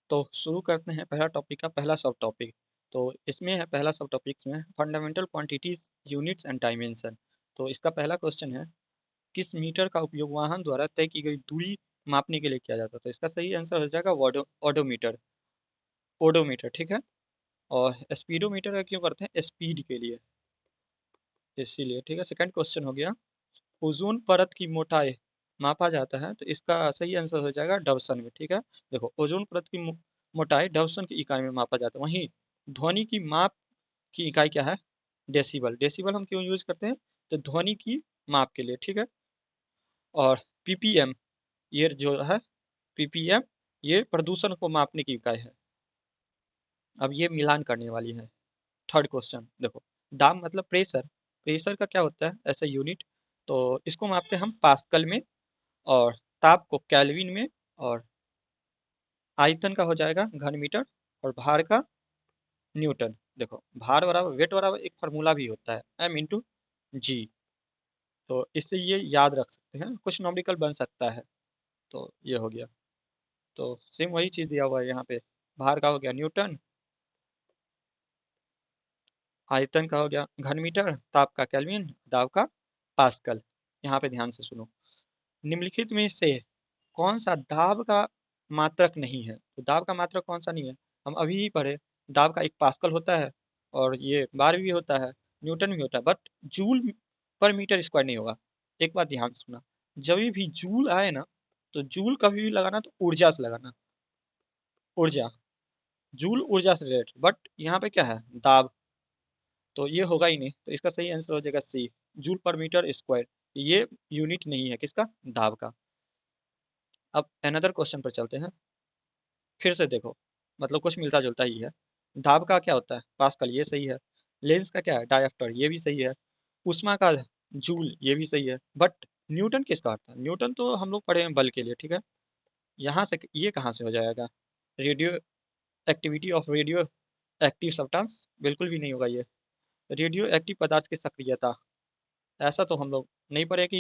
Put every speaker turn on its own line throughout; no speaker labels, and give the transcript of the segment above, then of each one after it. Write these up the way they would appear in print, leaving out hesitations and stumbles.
तो शुरू करते हैं पहला टॉपिक का पहला सब टॉपिक। तो इसमें है पहला सब टॉपिक्स में fundamental quantities units and dimension. तो इसका पहला क्वेश्चन है, किस मीटर का उपयोग वाहन द्वारा तय की गई दूरी मापने के लिए किया जाता है? तो इसका सही आंसर हो जाएगा ओडोमीटर। ओडोमीटर, ठीक है। और स्पीडोमीटर का क्यों करते हैं? स्पीड के लिए, इसीलिए, ठीक है। सेकंड क्वेश्चन हो गया, ओजोन परत की मोटाई मापा जाता है, तो इसका सही आंसर हो जाएगा डवसन में, ठीक है। देखो, ओजोन परत की मोटाई डवसन की इकाई में मापा जाता है। वहीं ध्वनि की माप की इकाई क्या है? डेसिबल। डेसिबल हम क्यों यूज करते हैं? तो ध्वनि की माप के लिए, ठीक है। और पीपीएम, ये जो है पीपीएम, ये प्रदूषण को मापने की इकाई है। अब ये मिलान करने वाली है। थर्ड क्वेश्चन देखो, दाब मतलब प्रेशर। प्रेशर का क्या होता है ऐसा यूनिट? तो इसको मापते हैं हम पास्कल में, और ताप को केल्विन में, और आयतन का हो जाएगा घन मीटर, और भार का न्यूटन। देखो, भार बराबर वेट बराबर एक फार्मूला भी होता है, एम इंटू जी। तो इससे ये याद रख सकते हैं, कुछ नॉमिकल बन सकता है। तो ये हो गया। तो सेम वही चीज़ दिया हुआ है यहाँ पे। भार का हो गया न्यूटन, आयतन का हो गया घन मीटर, ताप का केल्विन, दाब का पास्कल। यहाँ पे ध्यान से सुनो, निम्नलिखित में से कौन सा दाब का मात्रक नहीं है? तो दाब का मात्रक कौन सा नहीं है? हम अभी ही पढ़े, दाब का एक पास्कल होता है, और ये बार भी होता है, न्यूटन भी होता है, बट जूल पर मीटर स्क्वायर नहीं होगा। एक बात ध्यान से सुना, जब भी जूल आए ना, तो जूल कभी भी लगाना तो ऊर्जा से लगाना। ऊर्जा, जूल ऊर्जा से रिलेटेड, बट यहाँ पे क्या है? दाब। तो ये होगा ही नहीं, तो इसका सही आंसर हो जाएगा सी, जूल पर मीटर स्क्वायर। ये यूनिट नहीं है किसका? दाब का। अब अनदर क्वेश्चन पर चलते हैं। फिर से देखो, मतलब कुछ मिलता जुलता ही है। दाब का क्या होता है? पास्कल, ये सही है। लेंस का क्या है? डायप्टर, ये भी सही है। उष्मा का जूल, ये भी सही है। बट न्यूटन किसका होता है? न्यूटन तो हम लोग पढ़े हैं बल के लिए, ठीक है। यहाँ से ये कहाँ से हो जाएगा? Radio activity of radio active substance, बिल्कुल भी नहीं होगा ये। रेडियो एक्टिव पदार्थ की सक्रियता, ऐसा तो हम लोग नहीं पढ़े कि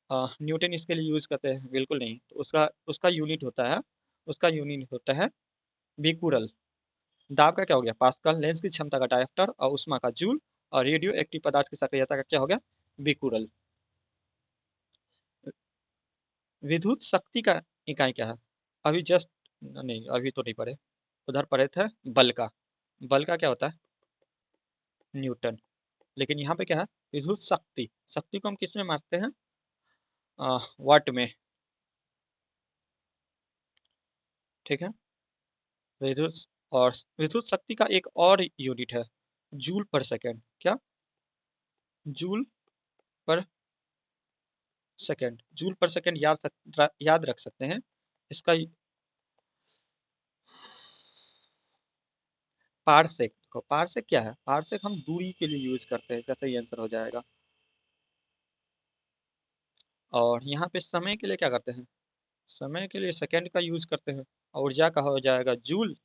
न्यूटन इसके लिए यूज करते हैं, बिल्कुल नहीं। तो उसका उसका यूनिट होता है, उसका यूनिट होता है बेकुरल। दाब का क्या हो गया? पास्कल। लेंस की क्षमता का डायप्टर, और उष्मा का जूल, और रेडियो एक्टिव पदार्थ की सक्रियता का क्या हो गया? बेकुरल। विद्युत शक्ति का इकाई क्या है? अभी जस्ट, नहीं अभी तो नहीं पढ़े, उधर पढ़े थे बल का। बल का क्या होता है? न्यूटन। लेकिन यहाँ पे क्या है? विद्युत शक्ति। शक्ति को हम किस में मापते हैं? वाट में, ठीक है। विद्युत, और विद्युत शक्ति का एक और यूनिट है, जूल पर सेकेंड। क्या? जूल पर सेकेंड। जूल पर सेकेंड याद रख सकते हैं। इसका पारसेक को, पारसेक क्या है? पारसेक हम दूरी के लिए यूज करते हैं, इसका सही आंसर हो जाएगा। और यहाँ पे समय के लिए क्या करते हैं? समय के लिए सेकेंड का यूज करते हैं। और ऊर्जा का हो जाएगा जूल,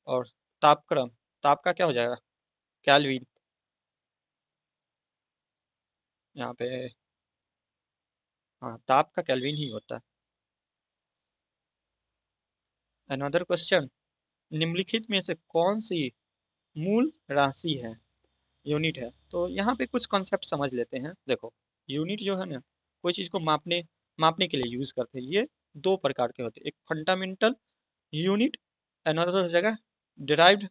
और तापक्रम, ताप का क्या हो जाएगा? केल्विन। यहाँ पे हाँ, ताप का केल्विन ही होता है। अनदर क्वेश्चन, निम्नलिखित में से कौन सी मूल राशि है, यूनिट है? तो यहाँ पे कुछ कॉन्सेप्ट समझ लेते हैं। देखो, यूनिट जो है ना, कोई चीज़ को मापने मापने के लिए यूज करते हैं। ये दो प्रकार के होते हैं, एक फंडामेंटल यूनिट, अनदर जगह डिराइव्ड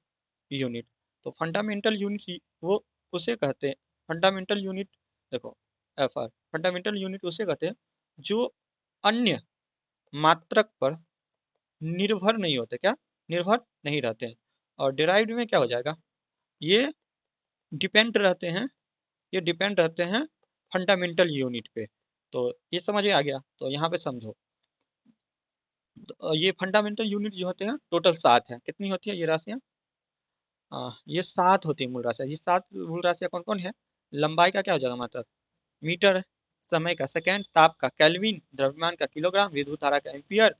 यूनिट। तो फंडामेंटल यूनिट वो उसे कहते हैं, फंडामेंटल यूनिट, देखो एफ आर, फंडामेंटल यूनिट उसे कहते हैं जो अन्य मात्रक पर निर्भर नहीं होते। क्या? निर्भर नहीं रहते हैं। और डिराइव्ड में क्या हो जाएगा? ये डिपेंड रहते हैं, ये डिपेंड रहते हैं फंडामेंटल यूनिट पे। तो ये समझ में आ गया? तो यहाँ पे समझो, तो ये फंडामेंटल यूनिट जो होते हैं टोटल 7 है। कितनी होती है ये राशियाँ? ये 7 होती है मूल राशियाँ। ये 7 मूल राशियाँ कौन कौन है? लंबाई का क्या हो जाएगा मतलब मीटर, समय का सेकेंड, ताप का केल्विन, द्रव्यमान का किलोग्राम, विद्युत धारा का एम्पियर,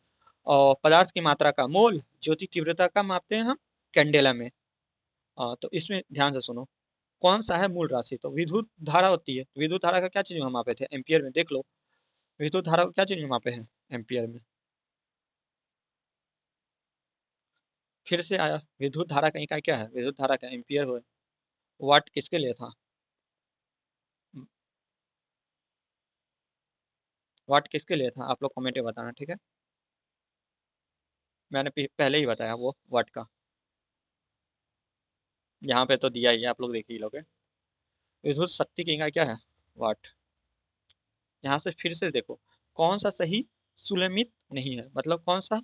और पदार्थ की मात्रा का मोल, ज्योति तीव्रता का मापते हैं हम कैंडेला में। तो इसमें ध्यान से सुनो, कौन सा है मूल राशि? तो विद्युत धारा होती है। विद्युत धारा का क्या चीज में हम मापे थे? एम्पियर में। देख लो, विद्युत धारा को क्या चीज में मापे हैं? एम्पियर में। फिर से आया, विद्युत धारा का इकाई क्या है? विद्युत धारा का एम्पियर हो। वाट किसके लिए था? वाट किसके लिए था? आप लोग कमेंट में बताना, ठीक है? मैंने पहले ही बताया वो वाट का। यहाँ पे तो दिया ही है, आप लोग देख ही लोगे। विद्युत शक्ति की इकाई क्या है? वाट। यहाँ से फिर से देखो, कौन सा सही सुलमित नहीं है, मतलब कौन सा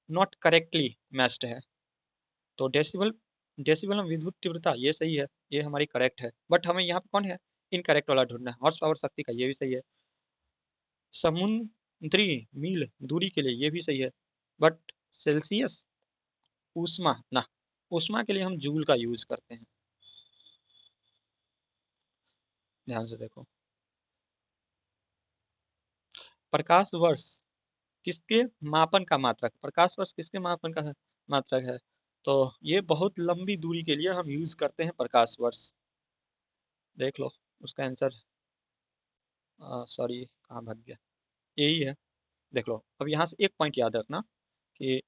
नॉट करेक्टली मैच्ड है। तो डेसिबल, डेसिबल में विद्युत तीव्रता ये सही है, ये हमारी करेक्ट है, बट हमें यहाँ पे कौन है इनकरेक्ट वाला ढूंढना है। हॉर्स पावर शक्ति का ये भी सही है। समुद्री मील दूरी के लिए ये भी सही है, बट सेल्सियस ऊष्मा ना, ऊष्मा के लिए हम जूल का यूज करते हैं। ध्यान से देखो, प्रकाश वर्ष किसके मापन का मात्रक, प्रकाश वर्ष किसके मापन का है? मात्रक है। तो ये बहुत लंबी दूरी के लिए हम यूज करते हैं प्रकाश वर्ष। देख लो उसका आंसर, सॉरी कहाँ भाग गया, यही है। देख लो, अब यहाँ से एक पॉइंट याद रखना कि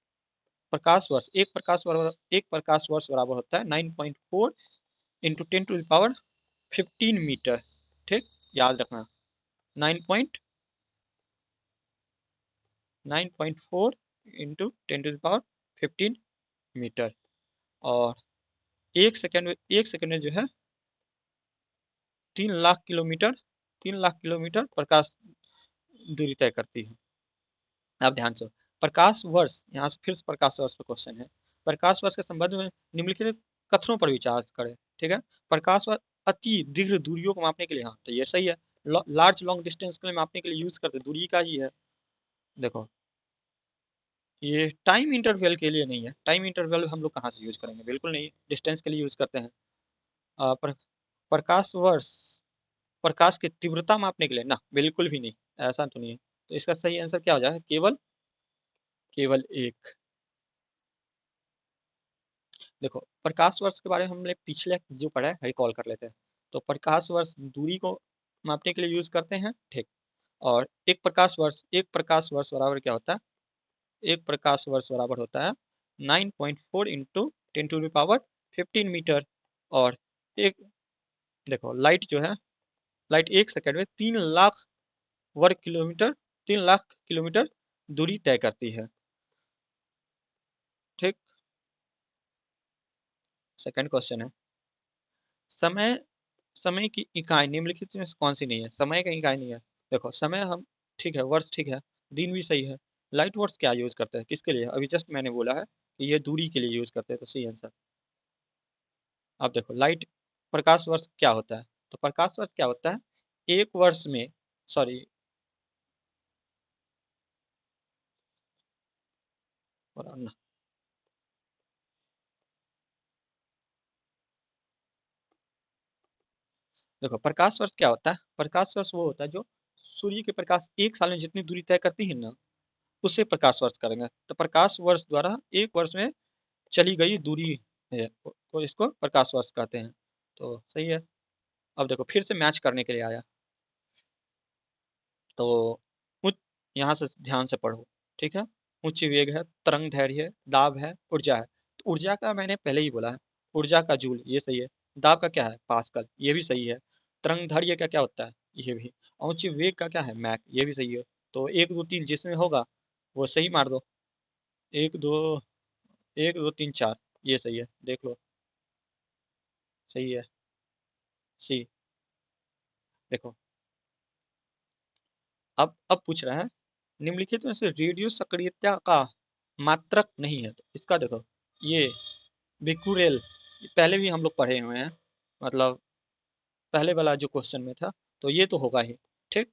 प्रकाश वर्ष, एक प्रकाश वर्ष बराबर होता है 9.4 इंटू 10⁻15 मीटर। ठीक, याद रखना, 9.4 इंटू 10⁻15 मीटर। और एक सेकंड में जो है 3 लाख किलोमीटर, 3 लाख किलोमीटर प्रकाश दूरी तय करती है। अब ध्यान से, प्रकाश वर्ष, यहाँ से फिर से प्रकाश वर्ष पर क्वेश्चन है। प्रकाश वर्ष के संबंध में निम्नलिखित कथनों पर विचार करें, ठीक है? प्रकाश वर्ष अति दीर्घ दूरियों को मापने के लिए, हाँ तो ये सही है। लार्ज लॉन्ग डिस्टेंस के लिए मापने के लिए यूज करते दूरी का ही है। देखो, ये टाइम इंटरवल के लिए नहीं है, टाइम इंटरवल हम लोग कहाँ से यूज करेंगे, बिल्कुल नहीं, डिस्टेंस के लिए यूज करते हैं। प्रकाश वर्ष प्रकाश की तीव्रता मापने के लिए ना, बिल्कुल भी नहीं, ऐसा तो नहीं है। तो इसका सही आंसर क्या हो जाएगा? केवल, केवल एक। देखो, प्रकाश वर्ष के बारे में हमने पिछले जो पढ़ा है रिकॉल कर लेते हैं। तो प्रकाश वर्ष दूरी को मापने के लिए यूज करते हैं, ठीक। और एक प्रकाश वर्ष बराबर क्या होता है? एक प्रकाश वर्ष बराबर होता है 9.4 इंटू 10⁻15 मीटर। और एक, देखो लाइट जो है, लाइट एक सेकंड में 3 लाख वर्ग किलोमीटर, 3 लाख किलोमीटर दूरी तय करती है। ठीक, सेकंड क्वेश्चन है, समय, समय की इकाई निम्नलिखित में से कौन सी नहीं है? समय की इकाई नहीं है। देखो समय हम, ठीक है, वर्ष ठीक है, दिन भी सही है। लाइट वर्ष क्या यूज करते हैं, किसके लिए? अभी जस्ट मैंने बोला है कि ये दूरी के लिए यूज करते हैं, तो सही आंसर। अब देखो लाइट, प्रकाश वर्ष क्या होता है? तो प्रकाश वर्ष क्या होता है, एक वर्ष में, सॉरी, देखो प्रकाश वर्ष क्या होता है? प्रकाश वर्ष वो होता है जो सूर्य के प्रकाश एक साल में जितनी दूरी तय करती है ना, उसे प्रकाश वर्ष करेंगे। तो प्रकाश वर्ष द्वारा एक वर्ष में चली गई दूरी है, तो इसको प्रकाश वर्ष कहते हैं। तो सही है। अब देखो फिर से मैच करने के लिए आया, तो उच्च, यहाँ से ध्यान से पढ़ो, ठीक है? उच्च वेग है, तरंग दैर्घ्य है, दाब है, ऊर्जा है। तो ऊर्जा का मैंने पहले ही बोला है, ऊर्जा का जूल, ये सही है। दाब का क्या है? पास्कल, ये भी सही है। तरंग दैर्घ्य का क्या होता है? ये भी। और उच्च वेग का क्या है? मैक, ये भी सही है। तो एक दो तीन जिसमें होगा वो सही मार दो। एक दो, एक दो तीन चार, ये सही है, देख लो, सही है। सी, देखो, अब पूछ रहा है, निम्नलिखित में से रेडियो सक्रियता का मात्रक नहीं है। तो इसका देखो, ये बिक्यूरेल, पहले भी हम लोग पढ़े हुए हैं, मतलब पहले वाला जो क्वेश्चन में था, तो ये तो होगा ही। ठीक,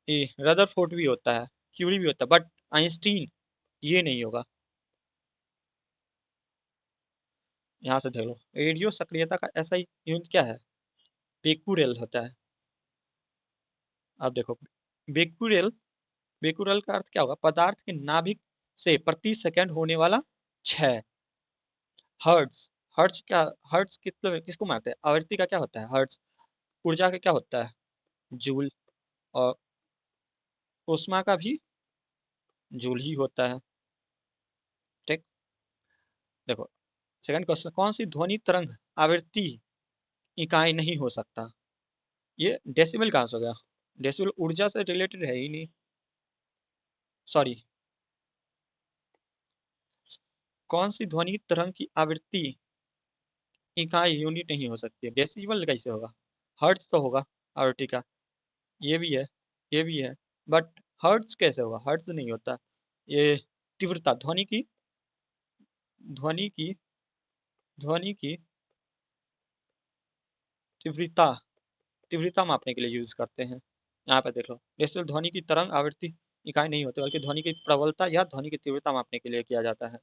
ये रदरफोर्ड भी होता है, क्यूरी भी होता है, बट आइंस्टीन ये नहीं होगा। यहाँ से देख लो, रेडियो सक्रियता का ऐसा ही यूनिट क्या है? बेक्यूरेल होता है। अब देखो, बेक्यूरेल, बेक्यूरेल का अर्थ क्या होगा? पदार्थ के नाभिक से प्रति सेकंड होने वाला क्षय। हर्ट्ज, हर्ट्ज क्या, हर्ट्ज कितने किसको मारते हैं? आवृत्ति का क्या होता है? हर्ट्ज। ऊर्जा का क्या होता है? जूल। और ऊष्मा का भी जूल ही होता है। ठीक, देखो सेकंड क्वेश्चन, कौन सी ध्वनि तरंग आवृत्ति इकाई नहीं हो सकता? ये डेसिबल कहाँ से हो गया? डेसिबल ऊर्जा से रिलेटेड है ही नहीं। सॉरी, कौन सी ध्वनि तरंग की आवृत्ति इकाई यूनिट नहीं हो सकती है? डेसिबल कैसे होगा? हर्ट्ज तो होगा आवृत्ति का, ये भी है, ये भी है, बट हर्ट्ज कैसे होगा? हर्ट्ज नहीं होता। ये तीव्रता, ध्वनि की ध्वनि की तीव्रता तीव्रता मापने के लिए यूज करते हैं। यहाँ पे देख लो, डेसिबल ध्वनि की तरंग आवृत्ति इकाई नहीं होती, बल्कि ध्वनि की प्रबलता या ध्वनि की तीव्रता मापने के लिए किया जाता है।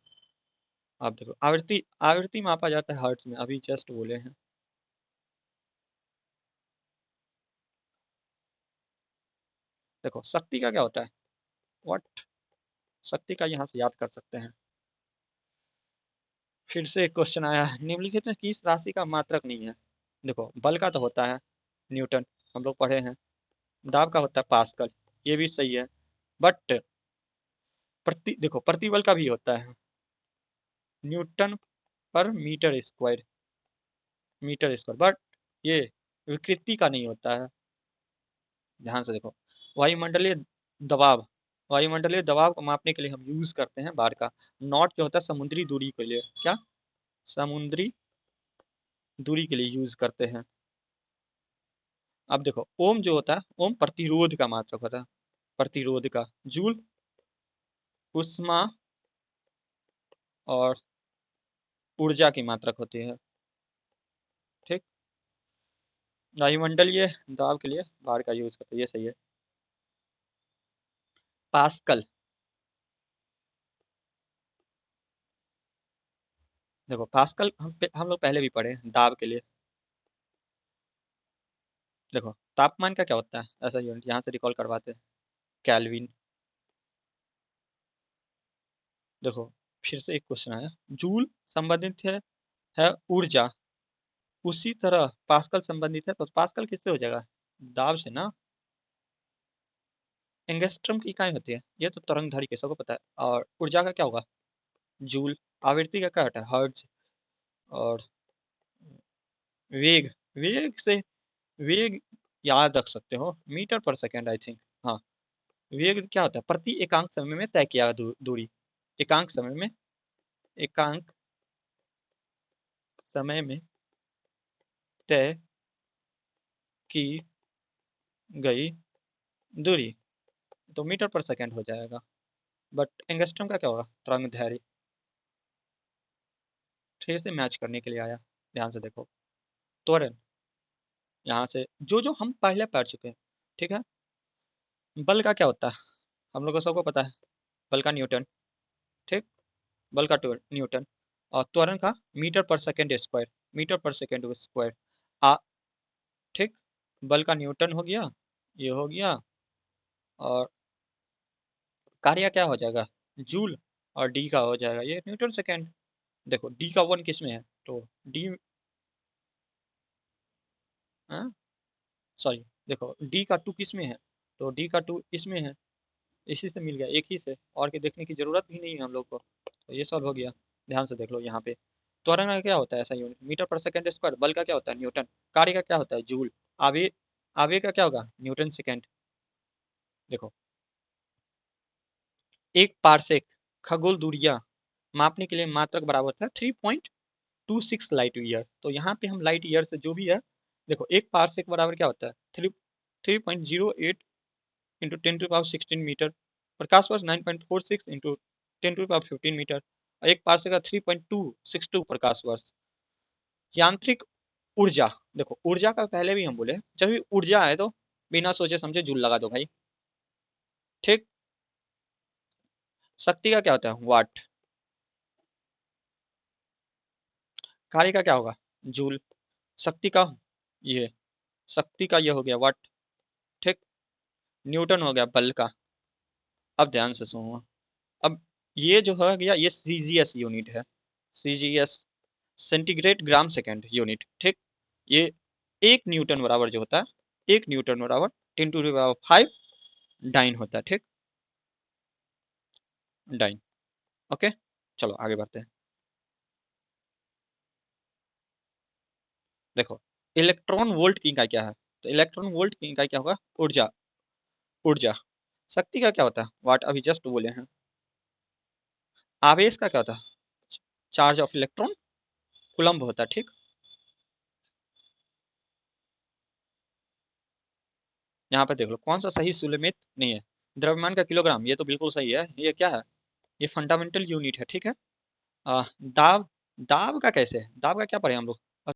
आप देखो, आवृत्ति आवृत्ति मापा जाता है हर्ट्ज में, अभी जस्ट बोले हैं। देखो शक्ति का क्या होता है? व्हाट? शक्ति का यहाँ से याद कर सकते हैं। फिर से एक क्वेश्चन आया है, निम्नलिखित में किस राशि का मात्रक नहीं है? देखो बल का तो होता है न्यूटन, हम लोग पढ़े हैं। दाब का होता है पास्कल, ये भी सही है, बट देखो प्रतिबल का भी होता है न्यूटन पर मीटर स्क्वायर, बट ये विकृति का नहीं होता है। ध्यान से देखो, वायुमंडलीय दबाव वायुमंडलीय दबाव को मापने के लिए हम यूज करते हैं बार का। नॉट जो होता है समुद्री दूरी के लिए, क्या? समुद्री दूरी के लिए यूज करते हैं। अब देखो ओम जो होता है, ओम प्रतिरोध का मात्रक होता है, प्रतिरोध का। जूल उष्मा और ऊर्जा की मात्रक होती है। ठीक, वायुमंडलीय दबाव के लिए बार का यूज करते हैं, ये सही है। पास्कल, देखो पास्कल हम लोग पहले भी पढ़े हैं दाब के लिए। देखो तापमान का क्या होता है ऐसा यूनिट, यहाँ से रिकॉल करवाते हैं, केल्विन। देखो फिर से एक क्वेश्चन आया, जूल संबंधित है ऊर्जा, उसी तरह पास्कल संबंधित है, तो पास्कल किससे हो जाएगा? दाब से ना। एंगस्ट्रम की इकाई होती है, ये तो तरंगधारी के सबको पता है। और ऊर्जा का क्या होगा? जूल। आवृत्ति का क्या होता है? हर्ट्ज। और वेग, वेग से वेग याद रख सकते हो, मीटर पर सेकेंड आई थिंक। हाँ, वेग क्या होता है? प्रति एकांक समय में तय किया गया दूरी। एकांक समय में एकांक समय में तय की गई दूरी, तो मीटर पर सेकेंड हो जाएगा। बट एंगस्ट्रम का क्या होगा? तरंगदैर्घ्य। फिर से मैच करने के लिए आया, ध्यान से देखो। त्वरण, यहाँ से जो जो हम पहले पढ़ चुके हैं, ठीक है। बल का क्या होता है? हम लोग को सबको पता है, बल का न्यूटन। ठीक, बल का न्यूटन। और त्वरण का मीटर पर सेकेंड स्क्वायर, मीटर पर सेकेंड स्क्वायर। आ ठीक, बल का न्यूटन हो गया, ये हो गया। और कार्य क्या हो जाएगा? जूल। और डी का हो जाएगा ये न्यूटन सेकेंड। देखो डी का वन किस में है, तो डी, सॉरी, देखो डी का टू किस में है, तो डी का टू इसमें है। इसी से मिल गया, एक ही से, और के देखने की जरूरत भी नहीं है हम लोग को, तो ये सॉल्व हो गया। ध्यान से देख लो यहाँ पे, त्वरण का क्या होता है ऐसा यूनिट? मीटर पर सेकंड स्क्वायर। बल का क्या होता है? न्यूटन। कार्य का क्या होता है? जूल। आवेग, आवेग का क्या होगा? Newton second. देखो, एक पारसेक खगोल दूरियां मापने के लिए मात्रक बराबर होता है 3.26 लाइट ईयर। तो यहाँ पे हम लाइट ईयर से जो भी है, देखो एक पारसेक बराबर क्या होता है? 3.08 इंटू 10⁻16 मीटर। प्रकाश वर्ष 9.46 इंटू 10⁻15 मीटर। और एक पारसेक का 3.262 प्रकाश वर्ष। यांत्रिक ऊर्जा, देखो ऊर्जा का पहले भी हम बोले, जब भी ऊर्जा है तो बिना सोचे समझे जूल लगा दो भाई। ठीक, शक्ति का क्या होता है? वाट। कार्य का क्या होगा? जूल। शक्ति का, ये शक्ति का ये हो गया वाट। ठीक, न्यूटन हो गया बल का। अब ध्यान से सुनो, अब ये जो है गया ये सीजीएस यूनिट है। CGS, centigrade gram second unit. ठीक, ये एक न्यूटन बराबर जो होता है, एक न्यूटन बराबर 10⁵ डाइन होता है। ठीक, डाइन। ओके, चलो आगे बढ़ते हैं। देखो, इलेक्ट्रॉन वोल्ट की इकाई क्या है? तो इलेक्ट्रॉन वोल्ट की इकाई क्या होगा? ऊर्जा। ऊर्जा। शक्ति का क्या होता है? वाट, अभी जस्ट बोले हैं। आवेश का क्या होता है? चार्ज ऑफ इलेक्ट्रॉन, कूलम्ब होता है, ठीक। यहाँ पे देख लो कौन सा सही सुमेलित नहीं है। द्रव्यमान का किलोग्राम, ये तो बिल्कुल सही है। ये क्या है? ये फंडामेंटल यूनिट है, ठीक है। दाब, दाब का कैसे है? दाब का क्या पढ़े हम लोग?